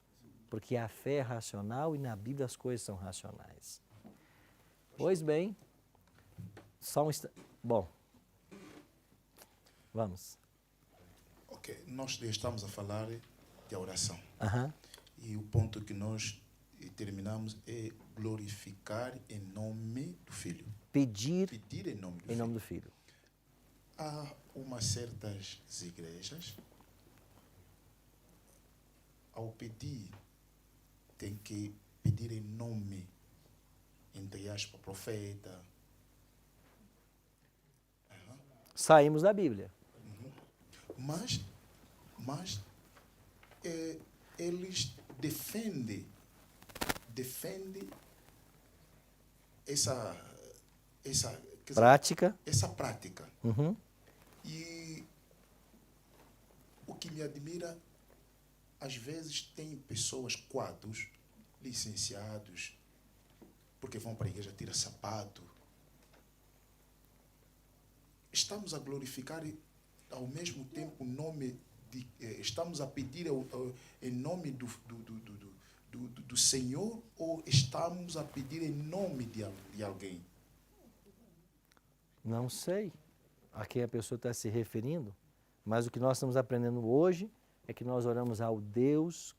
porque a fé é racional e na Bíblia as coisas são racionais. Pois bem, bom, vamos. Ok, nós estamos a falar de oração. Uhum. E o ponto que nós terminamos é glorificar em nome do Filho. Pedir em nome do Filho. Há umas certas igrejas, ao pedir, tem que pedir em nome, entre aspas, profeta. Saímos da Bíblia. Mas eles defendem essa prática. Essa prática. Uhum. E o que me admira, às vezes tem pessoas, quadros, licenciados, porque vão para a igreja tirar sapato. Estamos a glorificar ao mesmo tempo o nome de, estamos a pedir em nome do Senhor, ou estamos a pedir em nome de alguém? Não sei a quem a pessoa está se referindo, mas o que nós estamos aprendendo hoje é que nós oramos ao Deus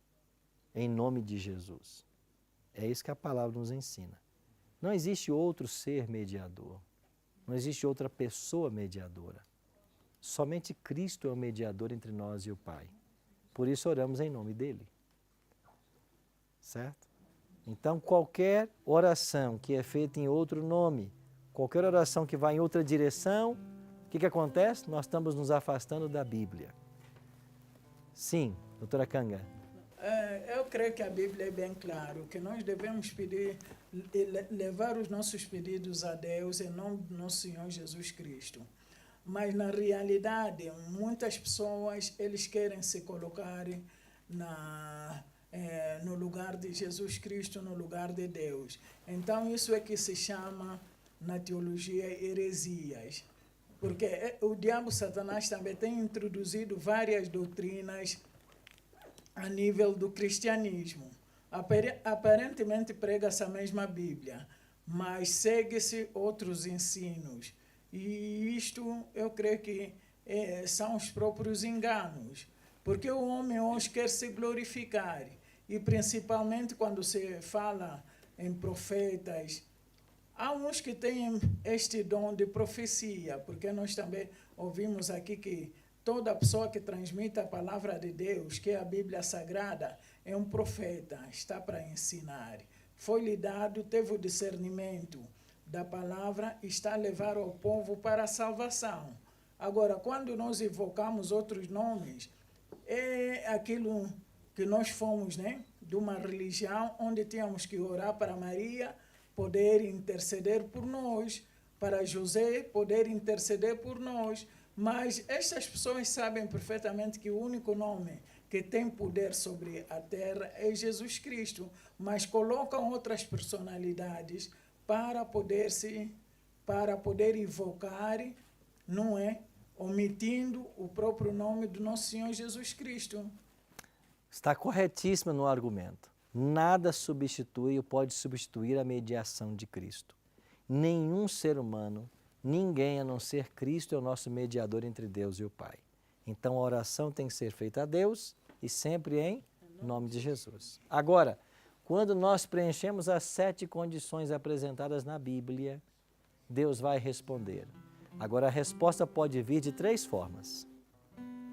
em nome de Jesus. É isso que a palavra nos ensina. Não existe outro ser mediador. Não existe outra pessoa mediadora. Somente Cristo é o mediador entre nós e o Pai. Por isso oramos em nome dele. Certo? Então, qualquer oração que é feita em outro nome, qualquer oração que vai em outra direção, o que acontece? Nós estamos nos afastando da Bíblia. Sim, doutora Kanga. Eu creio que a Bíblia é bem claro, que nós devemos pedir, levar os nossos pedidos a Deus em nome do nosso Senhor Jesus Cristo. Mas, na realidade, muitas pessoas, eles querem se colocar no lugar de Jesus Cristo, no lugar de Deus. Então, isso é que se chama, na teologia, heresias. Porque o diabo, Satanás, também tem introduzido várias doutrinas a nível do cristianismo. Aparentemente prega-se a mesma Bíblia, mas segue-se outros ensinos. E isto, eu creio que são os próprios enganos. Porque o homem hoje quer se glorificar. E principalmente quando se fala em profetas, há uns que têm este dom de profecia, porque nós também ouvimos aqui que toda pessoa que transmite a palavra de Deus, que é a Bíblia Sagrada, é um profeta, está para ensinar. Foi-lhe dado, teve o discernimento da palavra está a levar o povo para a salvação. Agora, quando nós invocamos outros nomes, é aquilo que nós fomos, né, de uma religião onde tínhamos que orar para Maria poder interceder por nós, para José poder interceder por nós. Mas estas pessoas sabem perfeitamente que o único nome que tem poder sobre a terra é Jesus Cristo, mas colocam outras personalidades para poder invocar, não é? Omitindo o próprio nome do nosso Senhor Jesus Cristo. Está corretíssima no argumento. Nada substitui ou pode substituir a mediação de Cristo. Nenhum ser humano, ninguém a não ser Cristo é o nosso mediador entre Deus e o Pai. Então a oração tem que ser feita a Deus e sempre em nome de Jesus. Agora, quando nós preenchemos as 7 condições apresentadas na Bíblia, Deus vai responder. Agora a resposta pode vir de 3 formas.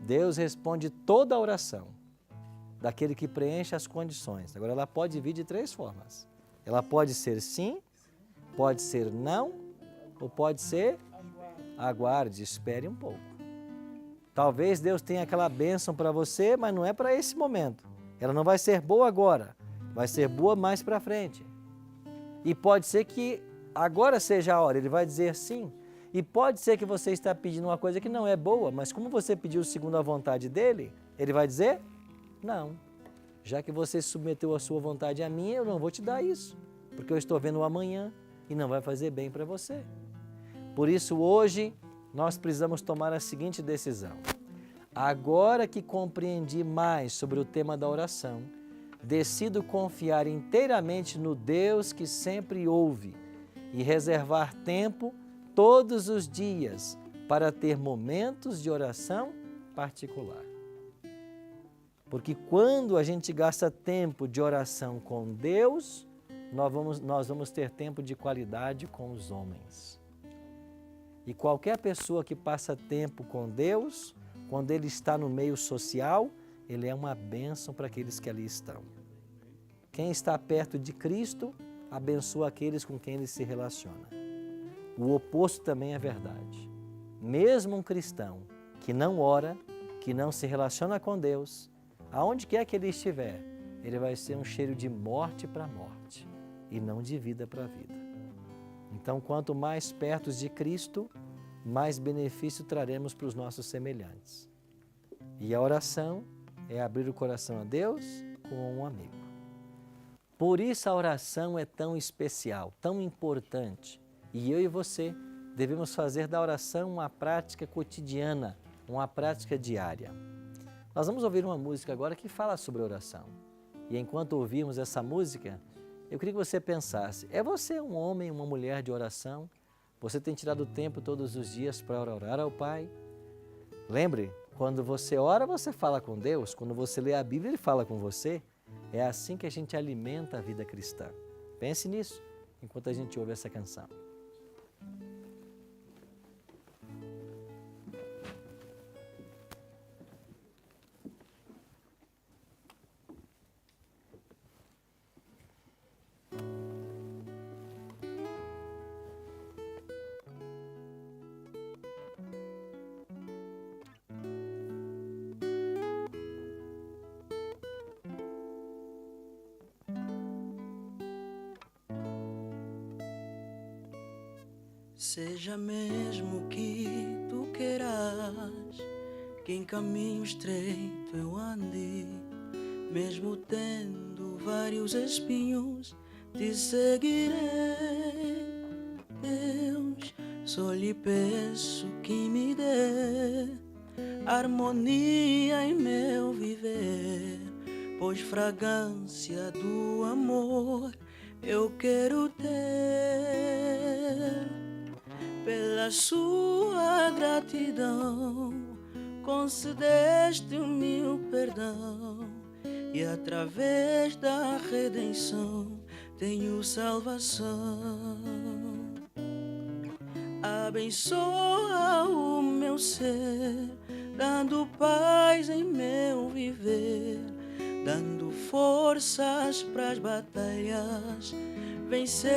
Deus responde toda a oração daquele que preenche as condições. Agora ela pode vir de 3 formas. Ela pode ser sim, pode ser não, ou pode ser aguarde, espere um pouco. Talvez Deus tenha aquela bênção para você, mas não é para esse momento. Ela não vai ser boa agora, vai ser boa mais para frente. E pode ser que agora seja a hora, ele vai dizer sim. E pode ser que você está pedindo uma coisa que não é boa, mas como você pediu segundo a vontade dele, ele vai dizer não. Já que você submeteu a sua vontade a minha, eu não vou te dar isso, porque eu estou vendo o amanhã e não vai fazer bem para você. Por isso, hoje, nós precisamos tomar a seguinte decisão. Agora que compreendi mais sobre o tema da oração, decido confiar inteiramente no Deus que sempre ouve e reservar tempo todos os dias para ter momentos de oração particular. Porque quando a gente gasta tempo de oração com Deus, nós vamos ter tempo de qualidade com os homens. E qualquer pessoa que passa tempo com Deus, quando ele está no meio social, ele é uma bênção para aqueles que ali estão. Quem está perto de Cristo, abençoa aqueles com quem ele se relaciona. O oposto também é verdade. Mesmo um cristão que não ora, que não se relaciona com Deus, aonde quer que ele estiver, ele vai ser um cheiro de morte para morte e não de vida para vida. Então, quanto mais perto de Cristo, mais benefício traremos para os nossos semelhantes. E a oração é abrir o coração a Deus como um amigo. Por isso a oração é tão especial, tão importante. E eu e você devemos fazer da oração uma prática cotidiana, uma prática diária. Nós vamos ouvir uma música agora que fala sobre oração. E enquanto ouvirmos essa música, eu queria que você pensasse, é você um homem, uma mulher de oração? Você tem tirado tempo todos os dias para orar ao Pai? Lembre, quando você ora, você fala com Deus. Quando você lê a Bíblia, Ele fala com você. É assim que a gente alimenta a vida cristã. Pense nisso, enquanto a gente ouve essa canção. Seja mesmo que tu queiras que em caminho estreito eu ande, mesmo tendo vários espinhos, te seguirei. Deus, só lhe peço que me dê harmonia em meu viver, pois fragrância do amor eu quero ter. Pela sua gratidão concedeste o meu perdão, e através da redenção tenho salvação. Abençoa o meu ser, dando paz em meu viver, dando forças pras batalhas vencer.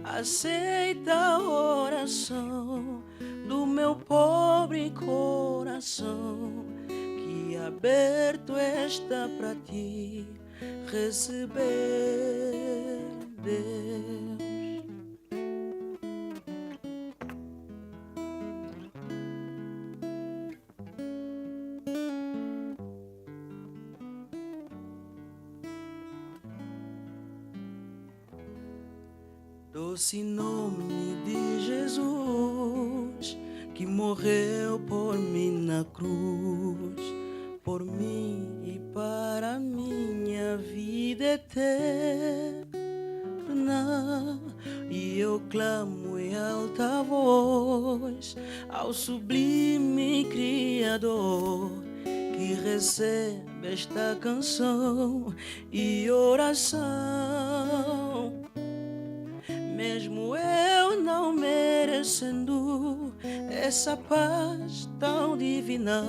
Aceita a oração do meu pobre coração, que aberto está para ti receber, Deus. Doce nome de Jesus, que morreu por mim na cruz, por mim e para minha vida eterna. E eu clamo em alta voz ao sublime Criador, que recebe esta canção e oração. Mesmo eu não merecendo essa paz tão divina,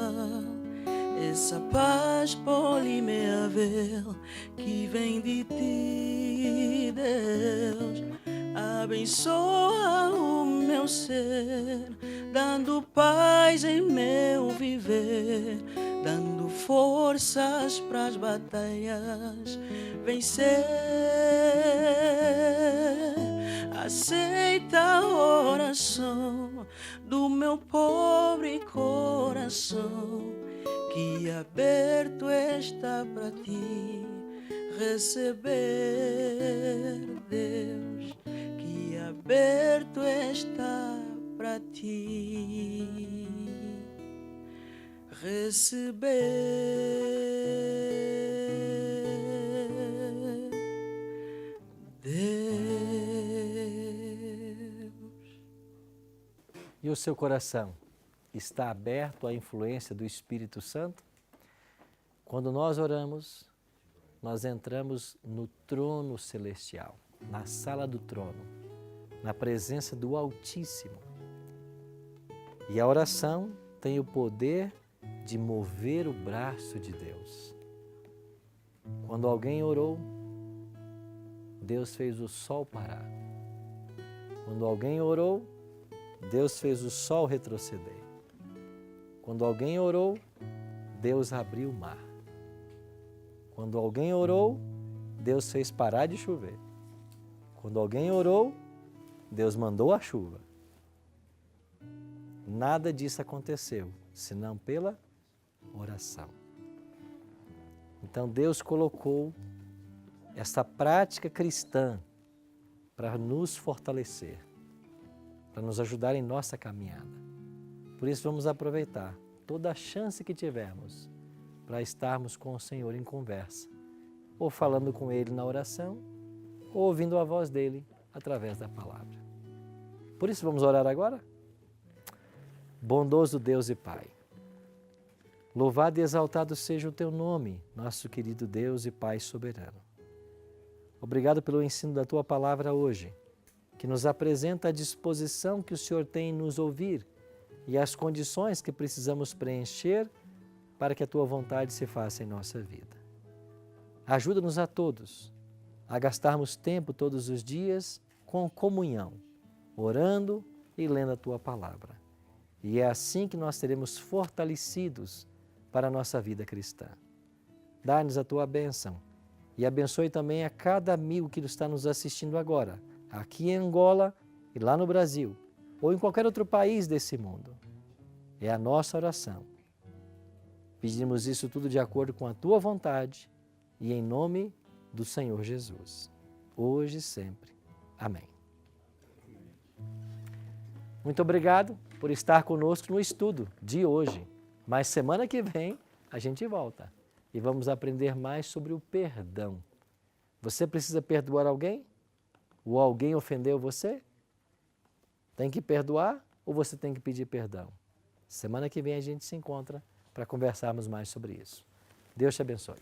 essa paz polimeável que vem de ti, Deus. Abençoa o meu ser, dando paz em meu viver, dando forças pras batalhas vencer. Aceita a oração do meu pobre coração, que aberto está para ti receber, Deus, que aberto está para ti receber, Deus. E o seu coração está aberto à influência do Espírito Santo? Quando nós oramos, nós entramos no trono celestial, na sala do trono, na presença do Altíssimo. E a oração tem o poder de mover o braço de Deus. Quando alguém orou, Deus fez o sol parar. Quando alguém orou, Deus fez o sol retroceder. Quando alguém orou, Deus abriu o mar. Quando alguém orou, Deus fez parar de chover. Quando alguém orou, Deus mandou a chuva. Nada disso aconteceu, senão pela oração. Então Deus colocou essa prática cristã para nos fortalecer, para nos ajudar em nossa caminhada. Por isso vamos aproveitar toda a chance que tivermos para estarmos com o Senhor em conversa, ou falando com Ele na oração, ou ouvindo a voz dEle através da palavra. Por isso vamos orar agora? Bondoso Deus e Pai, louvado e exaltado seja o Teu nome, nosso querido Deus e Pai soberano. Obrigado pelo ensino da Tua palavra hoje, que nos apresenta a disposição que o Senhor tem em nos ouvir e as condições que precisamos preencher para que a Tua vontade se faça em nossa vida. Ajuda-nos a todos a gastarmos tempo todos os dias com comunhão, orando e lendo a Tua palavra. E é assim que nós seremos fortalecidos para a nossa vida cristã. Dá-nos a Tua bênção e abençoe também a cada amigo que está nos assistindo agora, aqui em Angola e lá no Brasil, ou em qualquer outro país desse mundo. É a nossa oração. Pedimos isso tudo de acordo com a Tua vontade e em nome do Senhor Jesus, hoje e sempre. Amém. Muito obrigado por estar conosco no estudo de hoje. Mas semana que vem a gente volta e vamos aprender mais sobre o perdão. Você precisa perdoar alguém? Ou alguém ofendeu você? Tem que perdoar ou você tem que pedir perdão? Semana que vem a gente se encontra para conversarmos mais sobre isso. Deus te abençoe.